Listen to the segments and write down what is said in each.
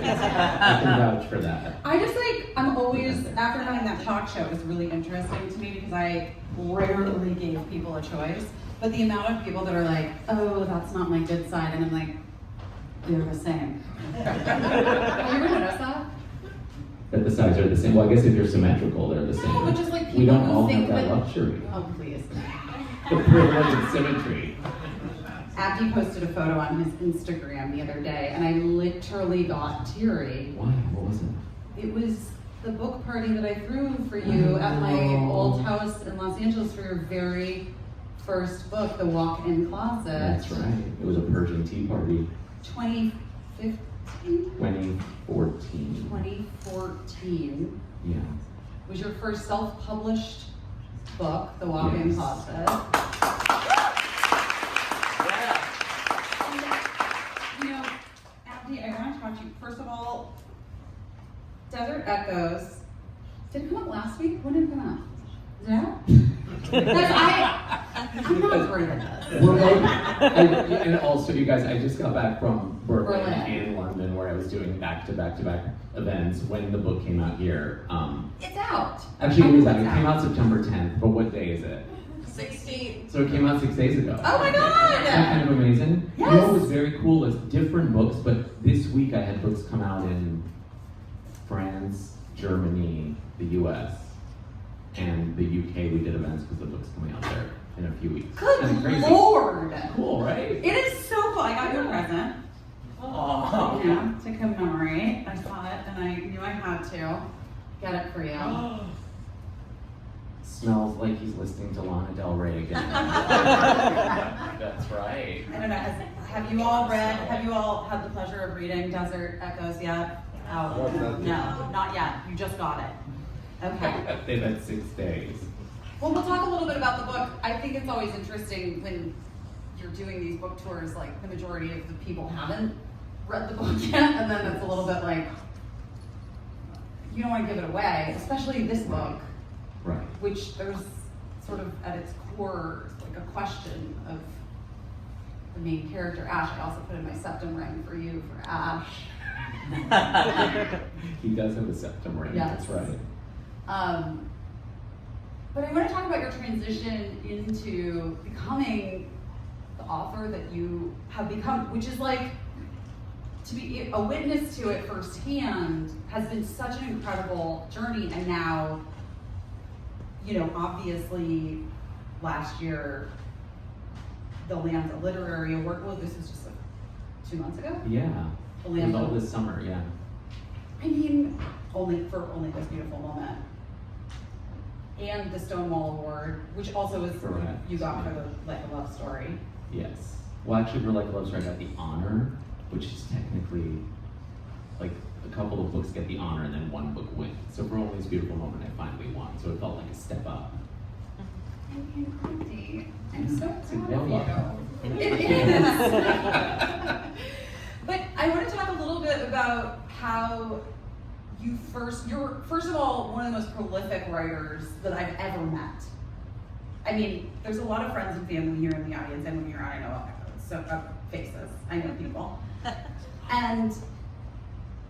I can vouch for that. I'm always, after having that talk show, it was really interesting to me because I rarely gave people a choice. But the amount of people that are like, oh, that's not my good side, and I'm like, they're the same. Have you ever noticed that? That the sides are the same. Well, I guess if you're symmetrical, they're the same. No, but just like people we don't who all think have that that luxury. Oh, please. The privilege of symmetry. Abdi posted a photo on his Instagram the other day, and I literally got teary. Why? What was it? It was the book party that I threw for you at my old house in Los Angeles for your very first book, The Walk-In Closet. That's right. It was a Persian tea party. 2015? 2014. 2014 Yeah. was your first self-published book, The Walk-In Closet. And, Abdi, I want to talk to you. First of all, Desert Echoes. Did it come out last week? When did it come out? Is it out? Because I'm not great at this. We're both, and also, you guys, I just got back from Berlin Berlin. and London, where I was doing back-to-back events when the book came out here. It's out. Actually, it was out. It came out September 10th, but what day is it? 16. So it came out 6 days ago. Oh my God! Isn't that kind of amazing? Yes. You know what was very cool is different books, but this week I had books come out in France, Germany, the US, and the UK. We did events because the book's coming out there in a few weeks. Good Crazy. Lord! Cool, right? It is so cool. I got you a present. Oh. Yeah, to commemorate. I saw it and I knew I had to get it for you. Smells like he's listening to Lana Del Rey again. That's right. I don't know. Have you all had the pleasure of reading Desert Echoes yet? Oh, no, not yet. You just got it. Okay. They've had 6 days. Well, we'll talk a little bit about the book. I think it's always interesting when you're doing these book tours, like the majority of the people haven't read the book yet, and then it's a little bit like, you don't want to give it away, especially this book, Right. which there's sort of at its core, like a question of the main character, Ash. I also put in my septum ring for you, for Ash. He does have a septum ring, Yes. that's right. But I want to talk about your transition into becoming the author that you have become, which is like, to be a witness to it firsthand has been such an incredible journey. And now, obviously last year, the Lambda Literary Award, well, this was just like 2 months ago? Yeah. The It was Lambda. all this summer, yeah. I mean, only this beautiful moment. And the Stonewall Award, which also was Correct. you got for the Like a Love Story. Yes. Well, actually, for Like a Love Story, I got the honor, which is technically, like, a couple of books get the honor and then one book wins. So for Only This Beautiful Moment, I finally won. So it felt like a step up. I'm so proud of Well, you. It is. But I want to talk a little bit about how you're first of all one of the most prolific writers that I've ever met. I mean, there's a lot of friends and family here in the audience, and when you're on, I know faces. I know people. And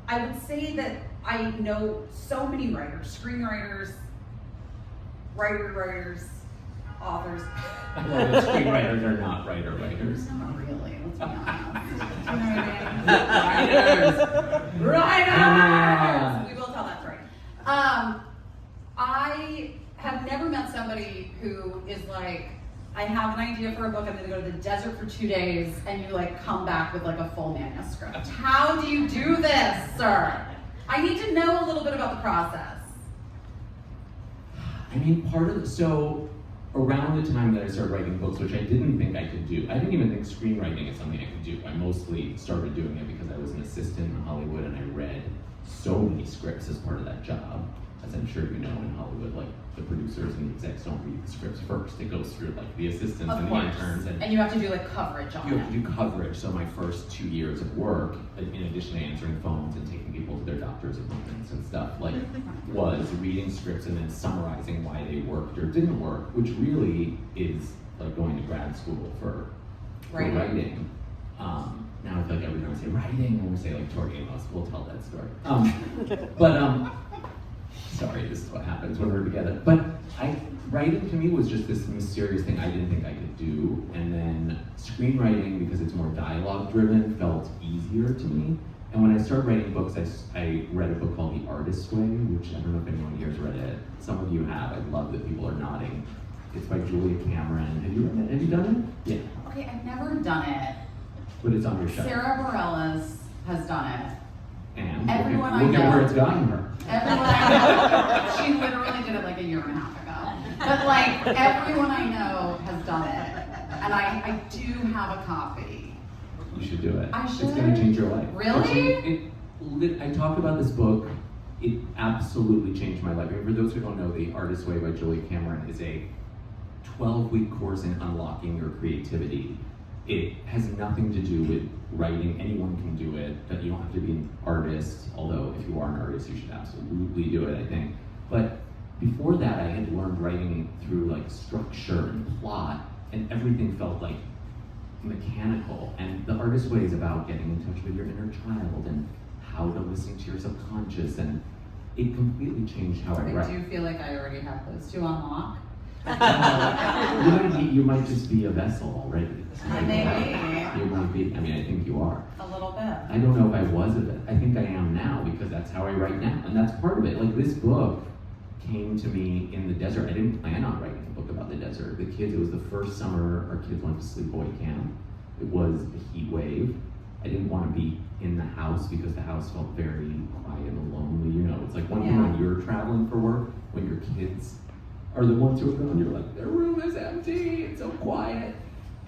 I would say that I know so many writers, screenwriters, writers, authors. Well, the screenwriters are not writers. Not really, let's be honest. Do you know what I mean? Writers! We will tell that story. I have never met somebody who is like, I have an idea for a book, I'm gonna go to the desert for 2 days, and you like come back with like a full manuscript. How do you do this, sir? I need to know a little bit about the process. I mean, so around the time that I started writing books, which I didn't think I could do, I didn't even think screenwriting is something I could do. I mostly started doing it because I was an assistant in Hollywood and I read so many scripts as part of that job. As I'm sure you know, in Hollywood, like the producers and the execs don't read the scripts first. It goes through like the assistants Of and course. the interns. And you have to do like coverage on You have to it. do coverage. So my first 2 years of work, in addition to answering phones and taking people to their doctor's appointments and stuff, like was reading scripts and then summarizing why they worked or didn't work, which really is like going to grad school for writing. Now I feel like every time I say writing, I want to say like Tori Amos. We'll tell that story. Sorry, this is what happens when we're together. But writing to me was just this mysterious thing I didn't think I could do. And then screenwriting, because it's more dialogue driven, felt easier to me. And when I started writing books, I read a book called The Artist's Way, which I don't know if anyone here has read it. Some of you have. I love that people are nodding. It's by Julia Cameron. Have you read it? Have you done it? Yeah. Okay, I've never done it. But it's on your shelf. Sarah Bareilles has done it. And everyone I look know. at where it's gotten her. Everyone I know. She literally did it like a year and a half ago. But like, everyone I know has done it. And I do have a copy. You should do it. I should? It's going to change your life. Really? I talk about this book. It absolutely changed my life. And for those who don't know, The Artist's Way by Julia Cameron is a 12-week course in unlocking your creativity. It has nothing to do with writing. Anyone can do it, but you don't have to be an artist, although if you are an artist, you should absolutely do it, I think. But before that, I had learned writing through like structure and plot, and everything felt like mechanical. And The Artist's Way is about getting in touch with your inner child and how to listen to your subconscious, and it completely changed how I write. I do feel like I already have those to unlock. You might just be a vessel already. Maybe. You might be. I mean, I think you are. A little bit. I don't know if I was a bit. I think I am now because that's how I write now, and that's part of it. Like this book came to me in the desert. I didn't plan on writing a book about the desert. It was the first summer our kids went to sleepaway camp. It was a heat wave. I didn't want to be in the house because the house felt very quiet and lonely. You know, it's like one thing when you're traveling for work, when your kids are the ones who are gone, you're like, their room is empty, it's so quiet.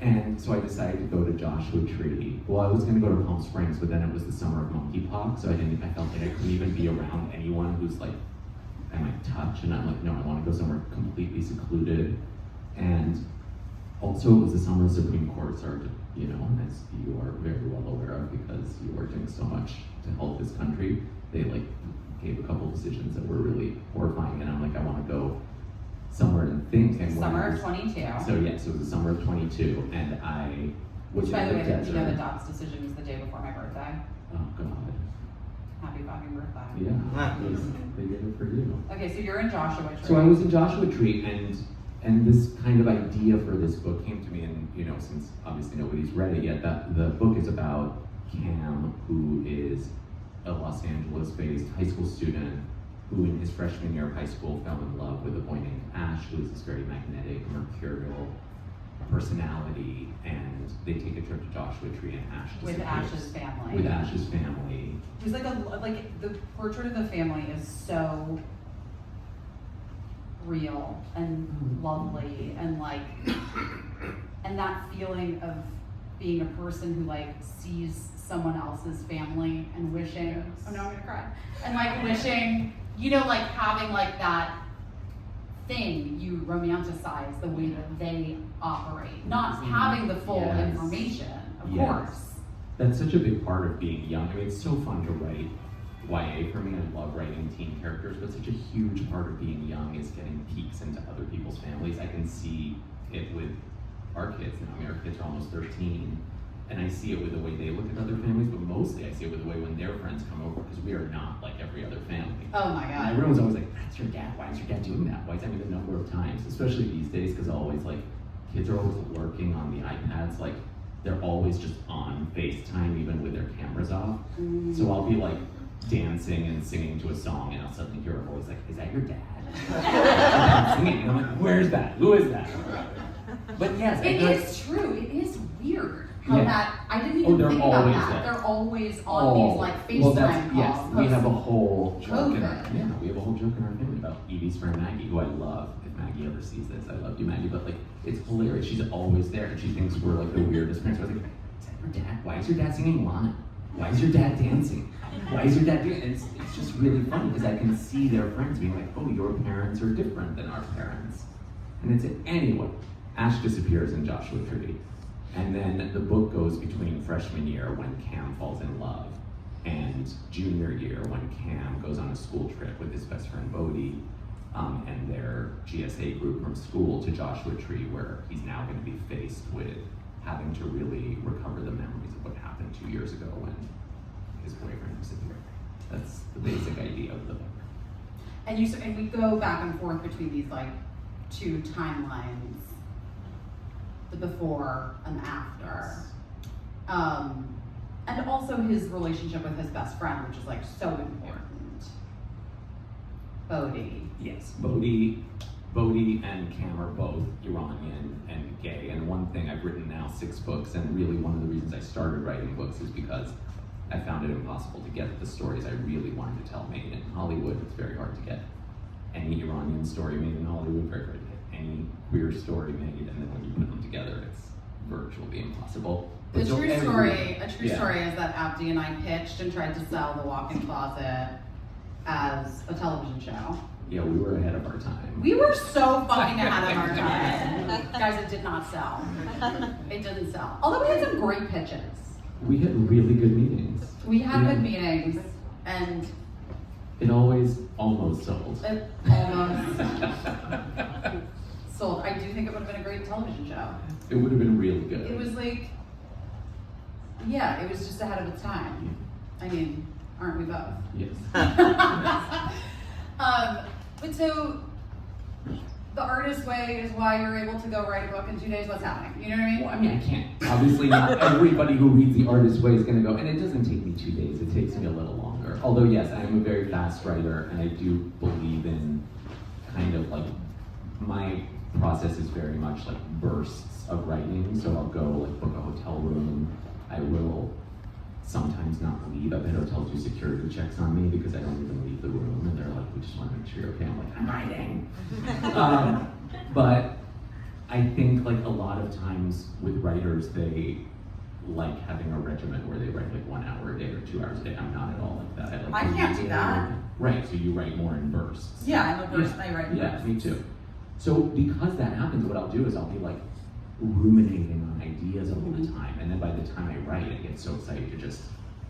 And so I decided to go to Joshua Tree. Well, I was gonna go to Palm Springs, but then it was the summer of monkeypox, so I felt like I couldn't even be around anyone who's like, I might touch, and I'm like, no, I wanna go somewhere completely secluded. And also it was the summer the Supreme Court started, you know, as you are very well aware of because you are doing so much to help this country. They like gave a couple decisions that were really horrifying, and I'm like, I wanna go somewhere and think. And summer of 22. So yes, it was the summer of 22, and I was by in the way, desert. you know the doc's decision was the day before my birthday. Oh God. Happy fucking birthday. Yeah, they did it for you. Okay, so you're in Joshua Tree. So I was in Joshua Tree, and this kind of idea for this book came to me, and you know, since obviously nobody's read it yet, that the book is about Cam, who is a Los Angeles-based high school student who in his freshman year of high school fell in love with a boy named Ash, who is this very magnetic, mercurial personality, and they take a trip to Joshua Tree, and Ash disappears. With Ash's family. With Ash's family. It was like the portrait of the family is so real and lovely, and like, and that feeling of being a person who like sees someone else's family and wishing, oh no, I'm gonna cry, and like wishing, you know, like having like that thing you romanticize the way that they operate, not having the full information, of course. That's such a big part of being young. I mean, it's so fun to write YA for me. I love writing teen characters, but such a huge part of being young is getting peeks into other people's families. I can see it with our kids now. I mean, our kids are almost 13, and I see it with the way they look at other families, but mostly I see it with the way when their friends come over, because we are not like every other family. Oh my God. And everyone's always like, that's your dad, why is your dad doing that? Why is that? I mean, the number of times, especially these days, because always like, kids are always lurking on the iPads, like they're always just on FaceTime, even with their cameras off. So I'll be like dancing and singing to a song, and I'll suddenly hear a voice like, is that your dad? Singing, and I'm like, where's that? Who is that? But yes, it is true. It is weird how that, I didn't even think about that. They're always on these like FaceTime calls. Yes, we have a whole joke in our, COVID. we have a whole joke in our family about Evie's friend Maggie, who I love. If Maggie ever sees this, I love you, Maggie, but like, it's hilarious. She's always there, and she thinks we're like the weirdest parents. I was like, is that your dad? Why is your dad singing Lana? Why is your dad dancing? Why is your dad doing it? And it's just really funny because I can see their friends being like, oh, your parents are different than our parents. And it's anyway, Ash disappears in Joshua Tree. And then the book goes between freshman year when Cam falls in love and junior year when Cam goes on a school trip with his best friend Bodhi and their GSA group from school to Joshua Tree, where he's now going to be faced with having to really recover the memories of what happened 2 years ago when his boyfriend disappeared. That's the basic idea of the book. And we go back and forth between these like two timelines, the before and the after. And also his relationship with his best friend, which is like so important. Bodhi. Yes, Bodhi and Cam are both Iranian and gay. And one thing, I've written now 6 books, and really one of the reasons I started writing books is because I found it impossible to get the stories I really wanted to tell made in Hollywood. It's very hard to get any Iranian story made in Hollywood, very hard to get any queer story made, and then when you put them together, it's virtually impossible. A true story is that Abdi and I pitched and tried to sell The Walk-In Closet as a television show. Yeah, we were ahead of our time. We were so fucking ahead of our time. Guys, it did not sell. It didn't sell. Although we had some great pitches. We had really good meetings. We had good meetings, and it always almost sold. It almost sold. I do think it would have been a great television show. It would have been really good. It was like, yeah, it was just ahead of its time. I mean, aren't we both? Yes. But so, the artist way is why you're able to go write a book in 2 days. What's happening? You know what I mean? Well, I mean, I can't. Obviously, not everybody who reads The Artist Way is going to go, and it doesn't take me 2 days. It takes me a little longer. Although, yes, I am a very fast writer, and I do believe in kind of like, my process is very much like bursts of writing. So I'll go like book a hotel room. I will sometimes not leave. I've had hotels do security checks on me because I don't even leave the room, and they're like, we just want to make sure you're okay. I'm like, I'm writing. But I think like a lot of times with writers, they like having a regimen where they write like 1 hour a day or 2 hours a day. I'm not at all like that. I can't do that. Right, so you write more in bursts. Yeah, I'm a burst. I write in bursts. Yeah, me too. So because that happens, what I'll do is I'll be like ruminating on ideas all the time, and then by the time I write, I get so excited to just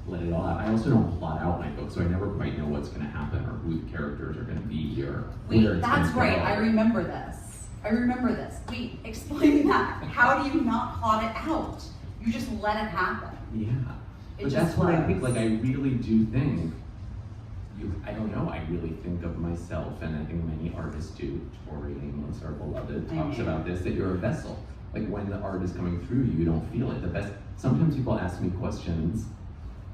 let it all out. I also don't plot out my book, so I never quite know what's going to happen or who the characters are going to be or where it's that's gonna right. go. I remember this. Wait, explain that. How do you not plot it out? You just let it happen. Yeah, It but just that's what I think. flows. Like I really do think. I don't know. I really think of myself, and I think many artists do. Tori Amos, our beloved, talks about this. That you're a vessel. Like when the art is coming through you, you don't feel it. Sometimes people ask me questions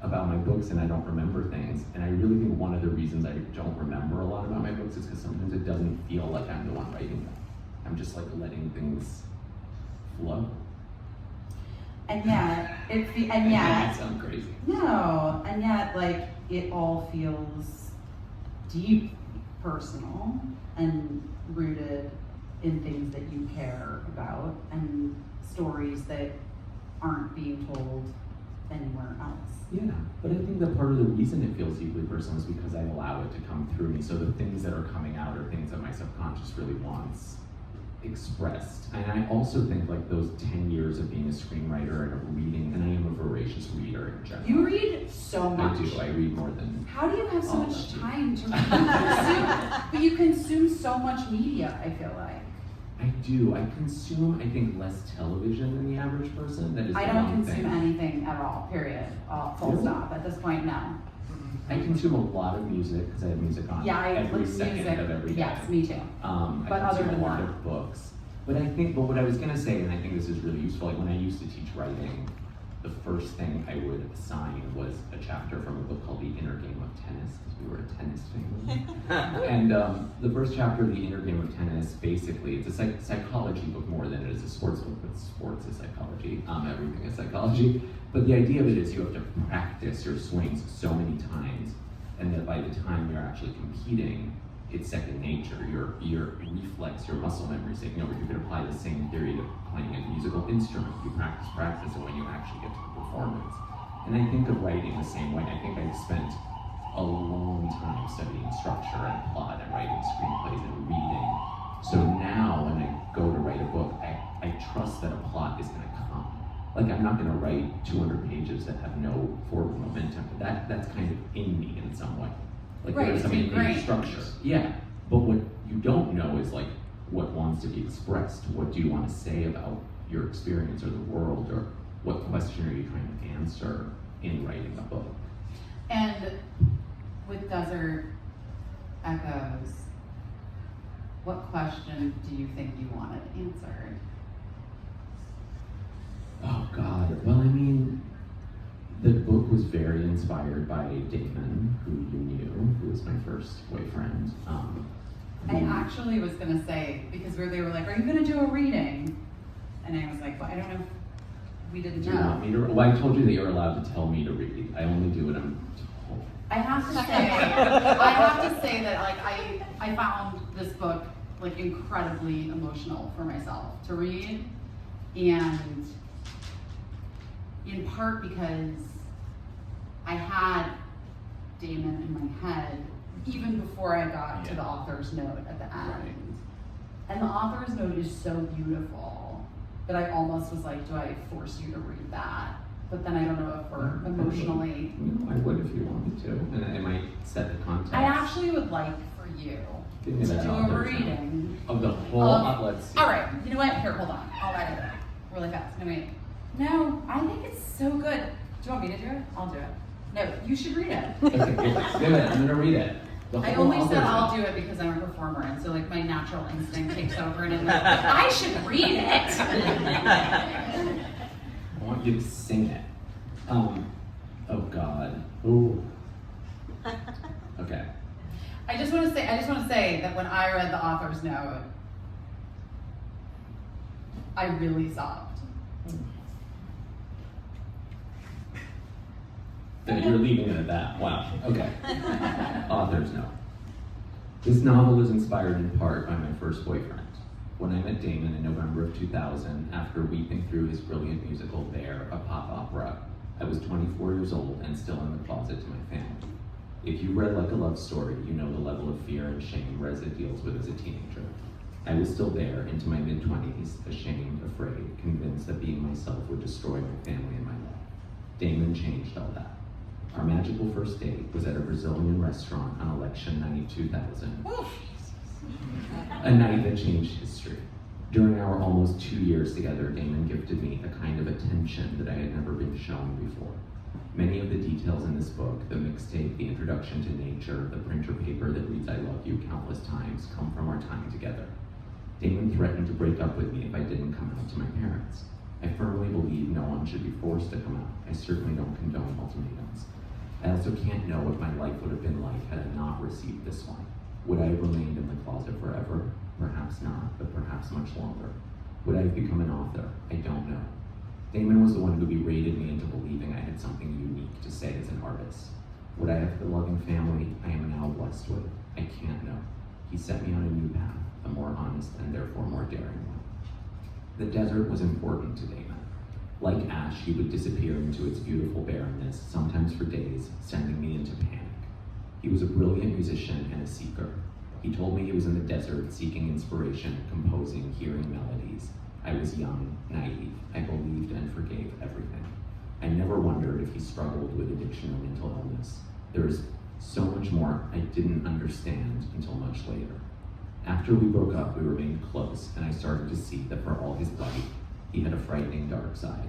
about my books and I don't remember things. And I really think one of the reasons I don't remember a lot about my books is because sometimes it doesn't feel like I'm the one writing them. I'm just like letting things flow. And yet, That sounds crazy. No, and yet like it all feels deep, personal, and rooted in things that you care about and stories that aren't being told anywhere else. Yeah, but I think that part of the reason it feels deeply personal is because I allow it to come through me. So the things that are coming out are things that my subconscious really wants expressed. And I also think like those 10 years of being a screenwriter and of reading, and I am a voracious reader in general. You read so much. I do, I read more than... How do you have so all much of you. time to read? But you consume so much media, I feel like. I do. I consume, I think, less television than the average person. That is I the don't one consume thing. anything at all, period. Full Really? stop. At this point, no. I consume a lot of music because I have music on every like second music. of every day. Yes, me too. I But other consume than a lot that. of books. But I think, but what I was gonna say, and I think this is really useful, like when I used to teach writing, the first thing I would assign was a chapter from a book called The Inner Game of Tennis, because we were a tennis family. And the first chapter of The Inner Game of Tennis, basically, it's a psychology book more than it is a sports book, but sports is psychology, everything is psychology. But the idea of it is you have to practice your swings so many times, and that by the time you're actually competing, it's second nature. Your reflex, your muscle memory is taking over. You can apply the same theory to playing a musical instrument. You practice, and when you actually get to the performance. And I think of writing the same way. I think I've spent a long time studying structure and plot and writing screenplays and reading. So now when I go to write a book, I trust that a plot is gonna come. Like I'm not gonna write 200 pages that have no forward momentum. That's kind of in me in some way. Like Right, there's it's some innate ingrained. structure. Yeah, but what you don't know is like what wants to be expressed. What do you want to say about your experience or the world, or what question are you trying to answer in writing a book? And with Desert Echoes, what question do you think you wanted answered? Oh God, well, I mean, the book was very inspired by Damon, who you knew, who was my first boyfriend. I actually was gonna say, because they were like, are you gonna do a reading? And I was like, well, I don't know if we didn't Do know. you want me to? Well, I told you that you're allowed to tell me to read. I only do what I'm told. I have to say that like I found this book like incredibly emotional for myself to read, and in part because I had Damon in my head even before I got to the author's note at the end. Right. And the author's note is so beautiful that I almost was like, do I force you to read that? But then I don't know if we're emotionally. No, I would if you want me to, and I might set the context. I actually would like for you Give me to that do a author's reading note. Of the whole, let's see. All right, you know what? Here, hold on. I'll write it really fast. No, wait. No, I think it's so good. Do you want me to do it? I'll do it. No, you should read it. Okay, give it. I'm gonna read it. I only said I'll do it because I'm a performer, and so like my natural instinct takes over, and I'm like, I should read it. I want you to sing it. Oh God. Ooh. Okay. I just want to say that when I read the author's note, I really sobbed. That you're leaving it at that. Wow. Okay. Author's note. This novel is inspired in part by my first boyfriend. When I met Damon in November of 2000, after weeping through his brilliant musical There, a pop opera, I was 24 years old and still in the closet to my family. If you read Like a Love Story, you know the level of fear and shame Reza deals with as a teenager. I was still there, into my mid-20s, ashamed, afraid, convinced that being myself would destroy my family and my life. Damon changed all that. Our magical first date was at a Brazilian restaurant on election night 2000. A night that changed history. During our almost 2 years together, Damon gifted me a kind of attention that I had never been shown before. Many of the details in this book, the mixtape, the introduction to nature, the printer paper that reads I love you countless times, come from our time together. Damon threatened to break up with me if I didn't come out to my parents. I firmly believe no one should be forced to come out. I certainly don't condone ultimatums. I also can't know what my life would have been like had I not received this one. Would I have remained in the closet forever? Perhaps not, but perhaps much longer. Would I have become an author? I don't know. Damon was the one who berated me into believing I had something unique to say as an artist. Would I have the loving family I am now blessed with? I can't know. He set me on a new path, a more honest and therefore more daring one. The desert was important to Damon. Like ash, he would disappear into its beautiful barrenness, sometimes for days, sending me into panic. He was a brilliant musician and a seeker. He told me he was in the desert seeking inspiration, composing, hearing melodies. I was young, naive. I believed and forgave everything. I never wondered if he struggled with addiction or mental illness. There is so much more I didn't understand until much later. After we broke up, we remained close, and I started to see that for all his light, he had a frightening dark side.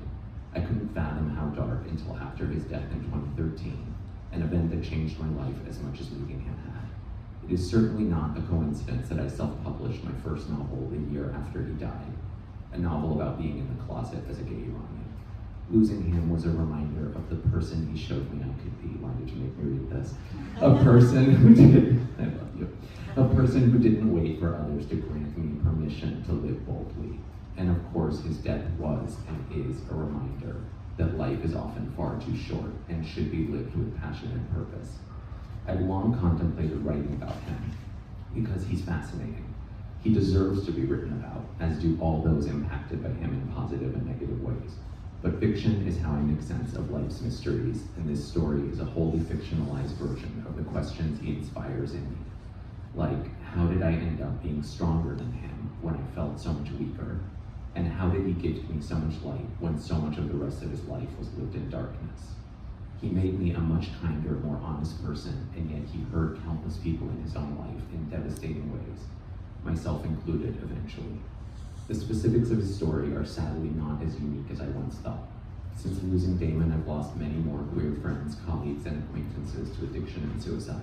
I couldn't fathom how dark until after his death in 2013, an event that changed my life as much as losing him had. It is certainly not a coincidence that I self-published my first novel the year after he died, a novel about being in the closet as a gay Iranian. Losing him was a reminder of the person he showed me I could be. Why did you make me read this? A person who did, I love you. A person who didn't wait for others to grant me permission to live boldly. And of course, his death was and is a reminder that life is often far too short and should be lived with passion and purpose. I've long contemplated writing about him because he's fascinating. He deserves to be written about, as do all those impacted by him in positive and negative ways. But fiction is how I make sense of life's mysteries, and this story is a wholly fictionalized version of the questions he inspires in me. Like, how did I end up being stronger than him when I felt so much weaker? And how did he gift me so much light when so much of the rest of his life was lived in darkness? He made me a much kinder, more honest person, and yet he hurt countless people in his own life in devastating ways, myself included eventually. The specifics of his story are sadly not as unique as I once thought. Since losing Damon, I've lost many more queer friends, colleagues, and acquaintances to addiction and suicide.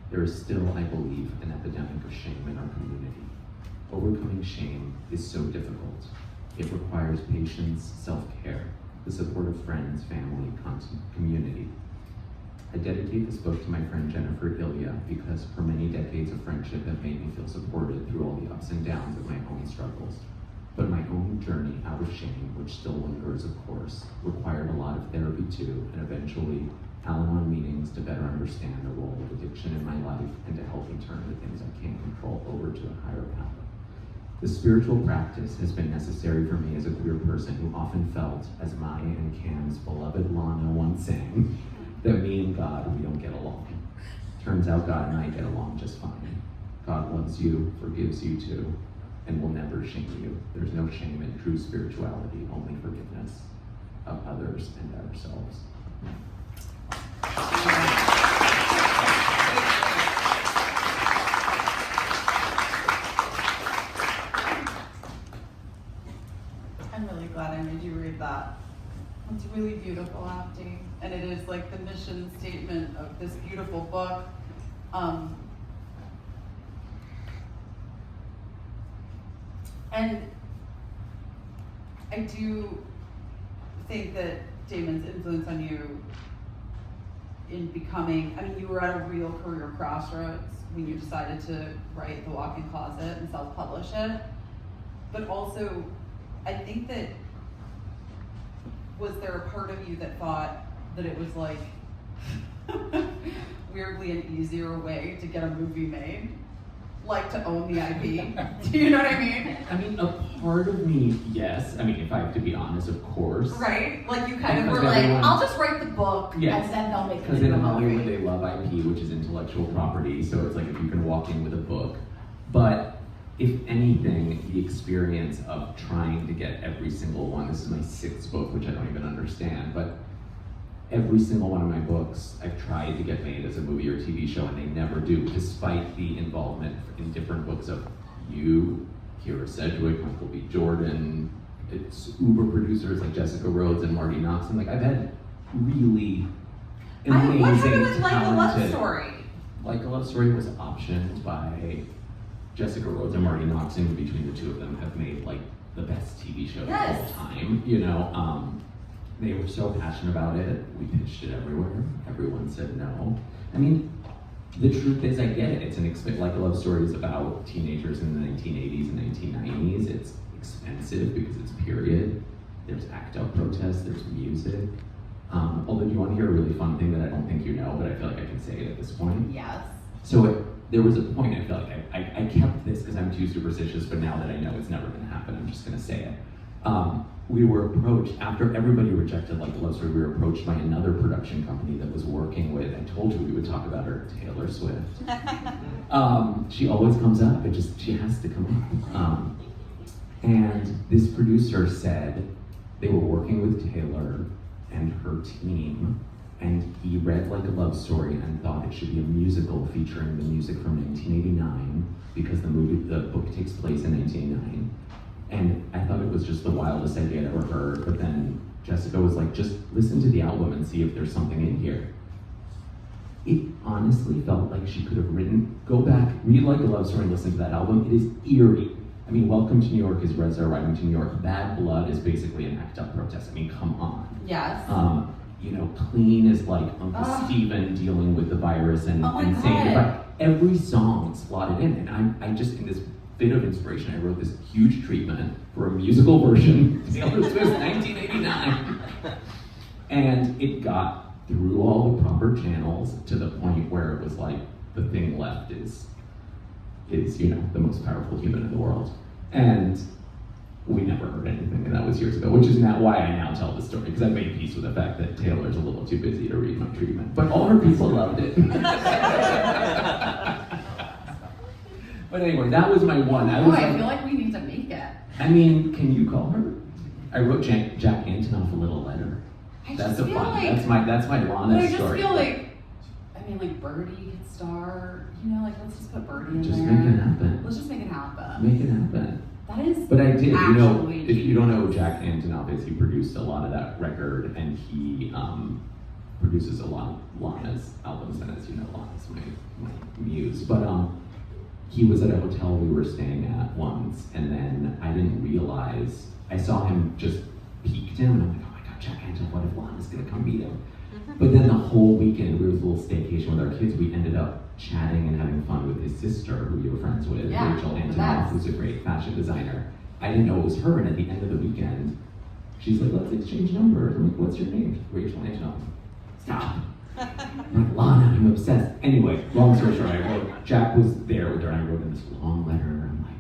There is still, I believe, an epidemic of shame in our community. Overcoming shame is so difficult. It requires patience, self-care, the support of friends, family, community. I dedicate this book to my friend Jennifer Ilya because her many decades of friendship have made me feel supported through all the ups and downs of my own struggles. But my own journey out of shame, which still lingers, of course, required a lot of therapy too, and eventually Al-Anon meetings to better understand the role of addiction in my life and to help me turn the things I can't control over to a higher power. The spiritual practice has been necessary for me as a queer person who often felt, as Maya and Cam's beloved Lana once sang, that me and God, we don't get along. Turns out God and I get along just fine. God loves you, forgives you too, and will never shame you. There's no shame in true spirituality, only forgiveness of others and ourselves. I'm really glad I made you read that. It's really beautiful, Abdi, and it is like the mission statement of this beautiful book. And I do think that Damon's influence on you in becoming, I mean, you were at a real career crossroads when you decided to write The Walk-In Closet and self-publish it. But also, I think that, was there a part of you that thought that it was like weirdly an easier way to get a movie made? Like to own the IP? Do you know what I mean? I mean, a part of me, yes. I mean, if I have to be honest, of course. Right? Like you kind of Because were like, everyone- I'll just write the book Yes. and then they'll make it Because into in a Hollywood, movie. they love IP, which is intellectual property. So it's like if you can walk in with a book. But if anything, the experience of trying to get every single one, this is my 6th book, which I don't even understand, but every single one of my books I've tried to get made as a movie or TV show, and they never do, despite the involvement in different books of you, Kira Sedgwick, Michael B. Jordan, it's uber producers like Jessica Rhodes and Marty Knox, and like I've had really amazing, What happened with Like a Love talented- Story? Like a Love Story was optioned by Jessica Rhodes and Marty Knox, and between the two of them have made like the best TV show Yes. of all time, you know. They were so passionate about it. We pitched it everywhere. Everyone said no. I mean, the truth is, I get it. It's Like a Love Story is about teenagers in the 1980s and 1990s. It's expensive because it's period. There's ACT UP protests. There's music. Although, do you want to hear a really fun thing that I don't think you know, but I feel like I can say it at this point? Yes. So there was a point I feel like I kept this because I'm too superstitious, but now that I know it's never going to happen, I'm just going to say it. We were approached, after everybody rejected Like a Love Story, we were approached by another production company that was working with, I told you we would talk about her, Taylor Swift. She always comes up, she has to come up. And this producer said they were working with Taylor and her team, and he read Like a Love Story and thought it should be a musical featuring the music from 1989 because the book takes place in 1989. And I thought it was just the wildest idea I'd ever heard, but then Jessica was like, just listen to the album and see if there's something in here. It honestly felt like she could have go back, read Like a Love Story and listen to that album. It is eerie. I mean, Welcome to New York is Reza arriving to New York. Bad Blood is basically an ACT UP protest. I mean, come on. Yes. You know, Clean is like Uncle Stephen dealing with the virus and saying God. goodbye. Every song slotted in, and I just, in this bit of inspiration, I wrote this huge treatment for a musical version, Taylor Swift's 1989. And it got through all the proper channels to the point where it was like, the thing left is you know, the most powerful human in the world. And we never heard anything, and that was years ago, which is now why I now tell the story, because I made peace with the fact that Taylor's a little too busy to read my treatment. But all her people loved it. But anyway, that was my one. I feel like we need to make it. I mean, can you call her? I wrote Jack Antonoff a little letter. I That's just a feel fun. like, That's my but I Lana just story. feel like, I mean, like Birdie could star. You know, like let's just put Birdie in Just there. make it happen. Let's just make it happen. Make it happen. That is. But I did, you know, actually if you don't know who Jack Antonoff is, he produced a lot of that record, and he produces a lot of Lana's albums, and as you know, Lana's my muse. But he was at a hotel we were staying at once, and then I didn't realize, I saw him just peeked in, and I'm like, oh my God, Jack Antonoff, what if Lana's gonna come meet him? But then the whole weekend, we were a little staycation with our kids, we ended up chatting and having fun with his sister, who you were friends with, Rachel Antonoff, who's a great fashion designer. I didn't know it was her, and at the end of the weekend, she's like, let's exchange numbers. I'm like, what's your name? Rachel Antonoff. Stop. I'm like, Lana, I'm obsessed. Anyway, long story short, Jack was there with her, and I wrote him this long letter. I'm like,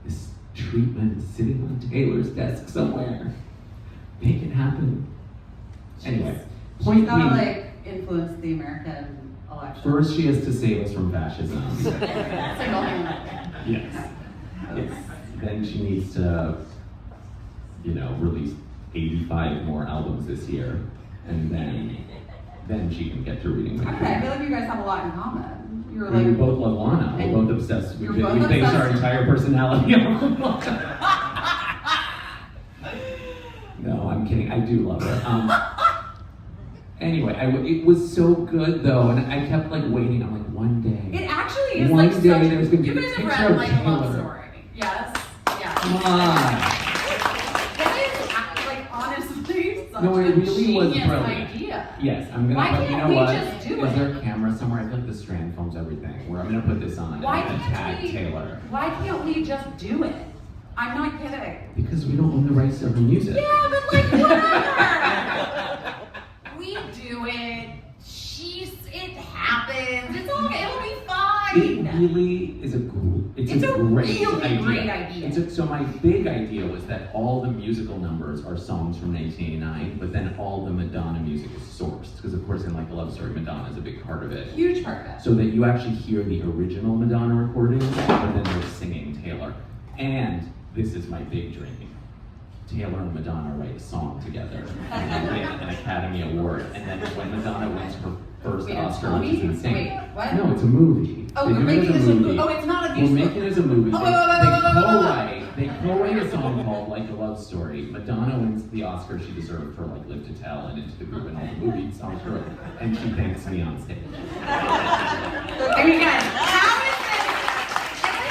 this treatment is sitting on Taylor's desk somewhere. Make it happen. Anyway, point she's gotta being, like influence the American election. first she has to save us from fascism. That's like all Yes. Yes. Then she needs to, you know, release 85 more albums this year, and then she can get to reading. Okay, I feel like you guys have a lot in common. You're we like, both love Lana. We're both obsessed. We both base our obsessed. entire personality on Lana. No, I'm kidding. I do love her. Anyway, it was so good though, and I kept like waiting. I'm like, one day. it actually is One like day such. there's gonna be You a guys have picture read of like a love Taylor. story. Yes. Yeah. Come on. That is like honestly such No, it a really was genius brilliant. idea. Yes, I'm gonna. Why But you can't know we what? just do Is it? there a camera somewhere? I feel like the Strand films everything. Where I'm gonna put this on Why and can't tag we? Taylor. Why can't we just do it? I'm not kidding. Because we don't own the rights to her music. Yeah, but like whatever. We do it. It happens. It's okay. It'll be It fine. really is a great really great idea. So my big idea was that all the musical numbers are songs from 1989, but then all the Madonna music is sourced. Because of course in like a love story, Madonna is a big part of it. Huge part of it. So that you actually hear the original Madonna recording, but then they're singing Taylor. And this is my big dream. Taylor and Madonna write a song together and win an Academy Award. And then when Madonna wins her first Wait, Oscar, a which is movie? insane. Wait, what? No, it's a movie. Oh, They we're do it making as this a movie. Oh, it's not a We're musical. making it as a movie. Oh, They co-write a song called Like a Love Story. Madonna wins the Oscar she deserved for like Live to Tell and Into the Groove and all the movie songs for it. And she thanks me on stage. I mean, guys, how is this?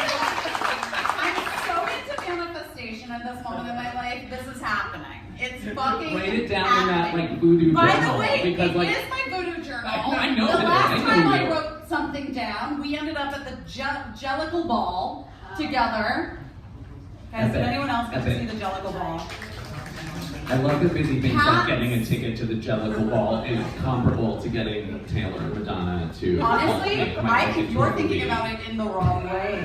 I'm so into manifestation at this moment in my life. This is happening. It's fucking Write it down happening. in that like voodoo By journal. the way, because, it like, is my voodoo journal. I know the it is. last I know time I you. wrote something down, we ended up at the Jellicle Ball together. Guys, did Epic. anyone else get to Epic. see the Jellicle Ball? I love that Busy thinks Cats. like getting a ticket to the Jellicle Ball is comparable to getting Taylor and Madonna to Honestly, make my I ticket think to you're a thinking movie. about it in the wrong way.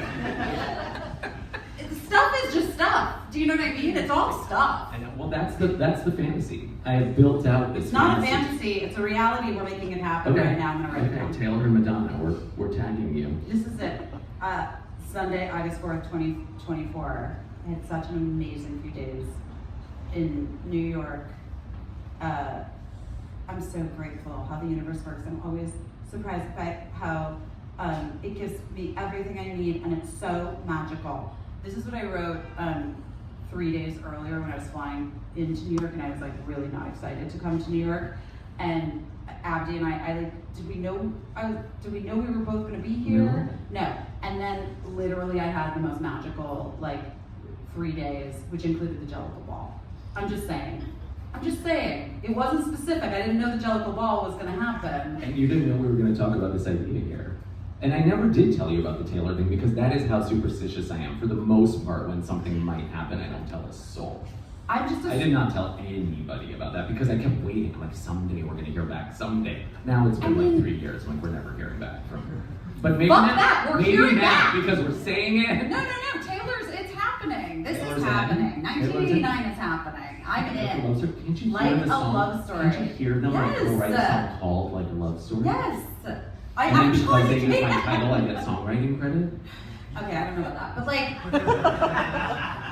Stuff is just stuff. Do you know what I mean? It's all stuff. I know. Well, that's the fantasy. I have built out this. It's not a fantasy. It's a reality. We're making it happen right now. I'm gonna write it down. Taylor and Madonna, we're tagging you. This is it. Sunday, August 4th, 2024. I had such an amazing few days in New York. I'm so grateful how the universe works. I'm always surprised by how it gives me everything I need, and it's so magical. This is what I wrote 3 days earlier when I was flying into New York, and I was like really not excited to come to New York. And Abdi and I like, did we know we were both going to be here? No. And then literally I had the most magical like 3 days, which included the Jellicle Ball. I'm just saying. It wasn't specific. I didn't know the Jellicle Ball was going to happen. And you didn't know we were going to talk about this idea here. And I never did tell you about the Taylor thing because that is how superstitious I am. For the most part, when something might happen, I don't tell a soul. I did not tell anybody about that because I kept waiting. Like, someday we're going to hear back. Someday. Now it's been like 3 years. Like, we're never hearing back from her. But maybe Fuck now, that, we're maybe hearing now back. because we're saying it. No. It's happening. This Taylor's is happening. in. 1989 is happening. I'm in. Can't you Like hear the a song? love story. Can't you hear them like Yes. write a song called Like a Love Story? Yes. I And then actually because they use my title, I get songwriting credit? Okay, I don't know about that. But like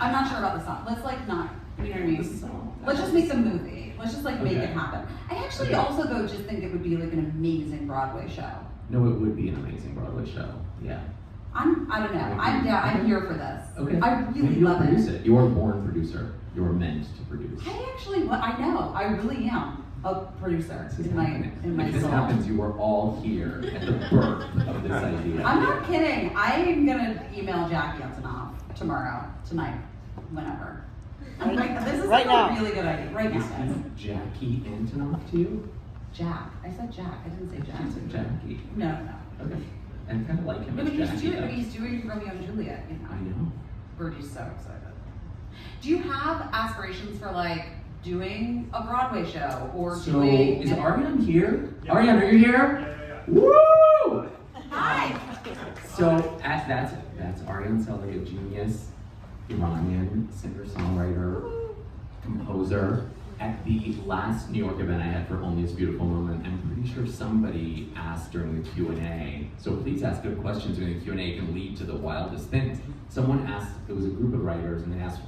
I'm not sure about the song. Let's like not, you know what I mean? Let's just make the movie. Let's just like make it happen. I actually also though just think it would be like an amazing Broadway show. No, it would be an amazing Broadway show. Yeah. I don't know. I'm down. I'm here for this. Okay. I really You'll love produce it. You are a born producer. You are meant to produce. I know. I really am a producer in my If this soul. happens, you are all here at the birth of this idea. I'm not kidding. I am gonna email Jackie Antonoff tonight, whenever. I'm like, this is Right like now. a really good idea. Right now, guys. Is Jackie Antonoff to you? Jack. I said Jack. I didn't say Jack. I said Jackie. No. Okay. And I kind of like him No, as but Jackie. he's doing Romeo and Juliet. You know. I know. Birdie's so excited. Do you have aspirations for like doing a Broadway show or So, doing? is Ariane here? Yeah. Ariane, are you here? Woo! Hi. So, that's Ariane Selly, a genius Iranian singer-songwriter, composer. At the last New York event I had for Only This Beautiful Moment, I'm pretty sure somebody asked during the Q&A, so please ask good questions during the Q&A, it can lead to the wildest things. Someone asked, it was a group of writers, and they asked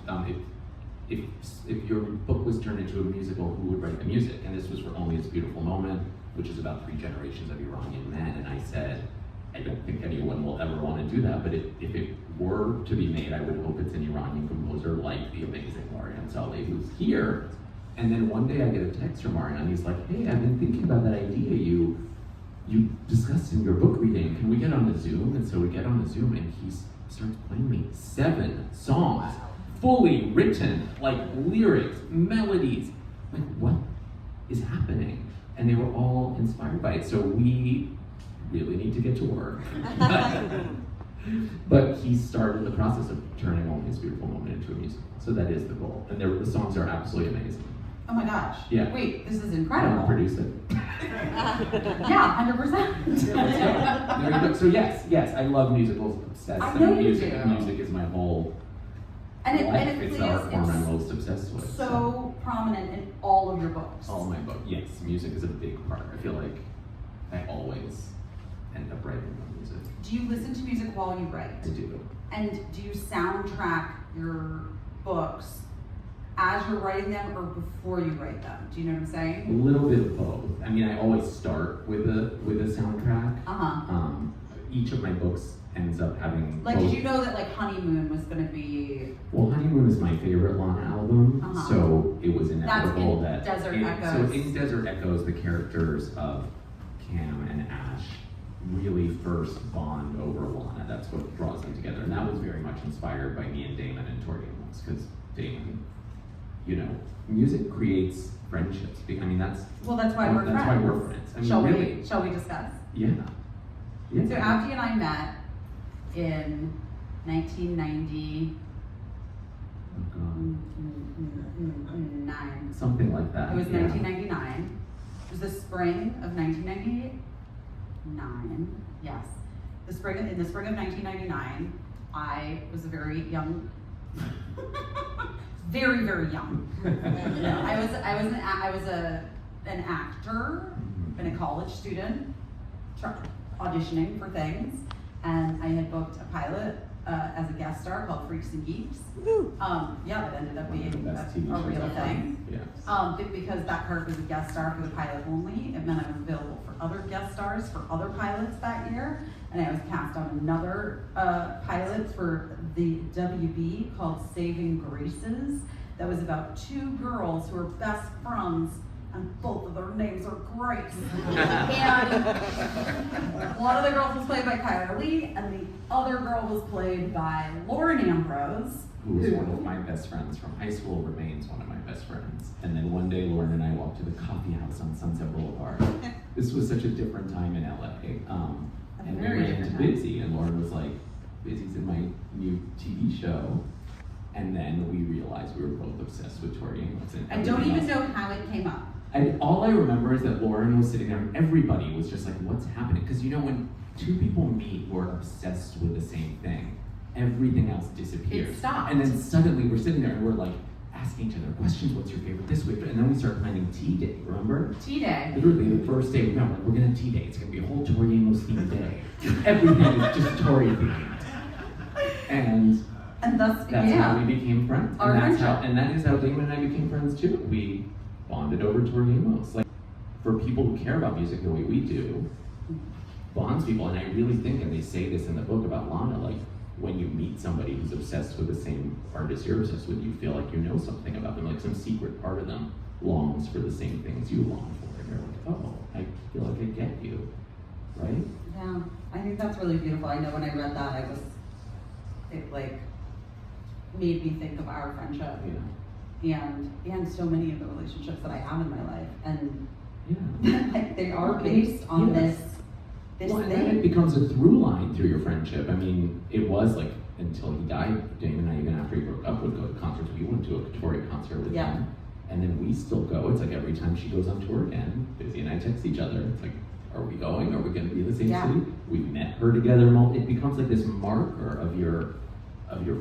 if your book was turned into a musical, who would write the music? And this was for Only This Beautiful Moment, which is about 3 generations of Iranian men, and I said, I don't think anyone will ever want to do that, but if it were to be made, I would hope it's an Iranian composer like the amazing Ariane Selly, who's here. And then one day I get a text from Ariane, and he's like, hey, I've been thinking about that idea you discussed in your book reading. Can we get on a Zoom? And so we get on a Zoom, and he starts playing me 7 songs, fully written, like lyrics, melodies. Like, what is happening? And they were all inspired by it. So we really need to get to work. But he started the process of turning Only This Beautiful Moment into a musical. So that is the goal. And the songs are absolutely amazing. Oh my gosh. Yeah. Wait, this is I want incredible. to produce it. Yeah, 100%. There you go. So yes, I love musicals. Obsessed. I know you music, do. Music is my whole And life. it It's plays, the art form I'm it's most obsessed with. so prominent in all of your books. All my book. Yes, music is a big part. I feel like I always end up writing my music. Do you listen to music while you write? I do. And do you soundtrack your books as you're writing them or before you write them? Do you know what I'm A saying? little bit of both. I mean, I always start with a soundtrack. Uh-huh. Each of my books ends up having Like, both. did you know that like Honeymoon was gonna be Well, Honeymoon is my favorite Lana album, Uh-huh. so it was That's inevitable in that Desert So Echoes. in Desert Echoes, the characters of Cam and Ash really first bond over Lana. That's what draws them together, and that was very much inspired by me and Damon and Tori Amos, because Damon, music creates friendships. I mean, that's why we're friends. That's why we're friends. I mean, Shall really. we discuss? Yeah. Yeah. So Abdi and I met in 1999. Oh God. Something like that. It was yeah. 1999. It was the spring of 1999. Yes. In the spring of 1999, I was a very young, very, very young. I was an actor and a college student, auditioning for things, and I had booked a pilot as a guest star called Freaks and Geeks. Yeah, that ended up One of being the a best TV shows real ever. thing. Yes. Because that part was a guest star for the pilot only, it meant I was available for other guest stars for other pilots that year, and I was cast on another pilot for the WB called Saving Graces. That was about 2 girls who were best friends, and both of their names are Grace. And one of the girls was played by Kyra Lee, and the other girl was played by Lauren Ambrose. Who was one of my best friends from high school, remains one of my best friends. And then one day, Lauren and I walked to the coffee house on Sunset Boulevard. This was such a different time in LA. And we very ran into different time. Busy, and Lauren was like, Busy's in my new TV show. And then we realized we were both obsessed with Tori Amos. And I don't everything even else. know how it came up. All I remember is that Lauren was sitting there and everybody was just like, what's happening? Because when 2 people meet who are obsessed with the same thing, everything else disappears. It stopped. And then suddenly we're sitting there and we're like asking each other questions, what's your favorite this week? And then we start planning tea day, remember? Tea day. Literally the first day, we're gonna have tea day. It's gonna be a whole Tori Amos themed day. Everything is just Tori themed. And thus that's began how we became friends. our And friendship. that is how Damon and I became friends too. We bonded over Tori Amos. Like, for people who care about music the way we do, bonds people, and I really think, and they say this in the book about Lana, somebody who's obsessed with the same artist you're obsessed with, you feel like you know something about them, like some secret part of them longs for the same things you long for. And you're like, oh, I feel like I get you, right? Yeah, I think that's really beautiful. I know when I read that, it like made me think of our friendship. Yeah. And so many of the relationships that I have in my life. And Yeah. like they are based on Yes. this Well, and thing. then it becomes a through line through your friendship. I mean, it was like until he died, Damon and I, even after he broke up, would go to concerts. We went to a Tori concert with Yeah. him. And then we still go. It's like every time she goes on tour again, Busy and I text each other. It's like, are we going? Are we going to be in the same Yeah. city? We met her together. It becomes like this marker of your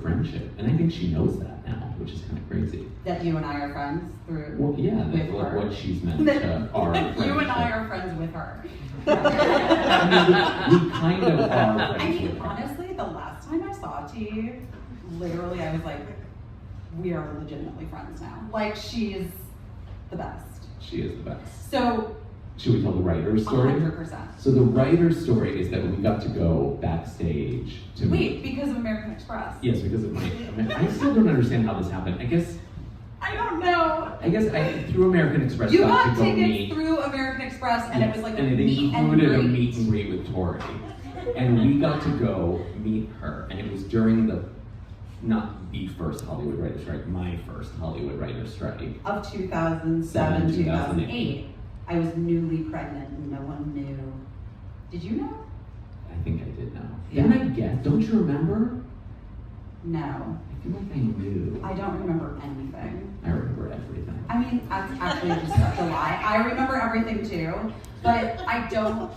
friendship. And I think she knows that now, which is kind of crazy. That you and I are friends through. Well, yeah, with that's like her. what she's meant to our friendship. You and I are friends with her. I mean, we kind of are I friends mean, with her. honestly, the last time I saw T, literally, I was like, we are legitimately friends now. Like, she's the best. She is the best. So, Should we tell the writer's story? 100%. So the writer's story is that we got to go backstage to Wait, because of American Express? Yes, because of I still don't understand how this happened. I guess I don't know. I through American Express You got got to go tickets meet. through American Express, and Yes, it was like a and it meet and included a greet. meet and greet with Tori. And we got to go meet her, and it was during not the first Hollywood writer's strike, my first Hollywood writer's strike. Of 2007, 2008. I was newly pregnant and no one knew. Did you know? I think I did know. Yeah. Didn't I guess? Don't you remember? No. I feel like I knew. I don't remember anything. I remember everything. I mean, that's actually just such a lie. I remember everything too, but I don't.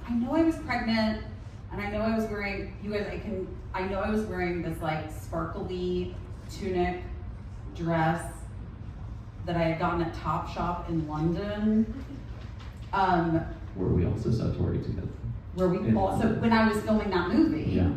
I know I was pregnant, and I know I was wearing, I know I was wearing this like sparkly tunic dress that I had gotten at Topshop in London. Where we also saw Tori together. Where we In also, London. when I was filming that movie. Yeah.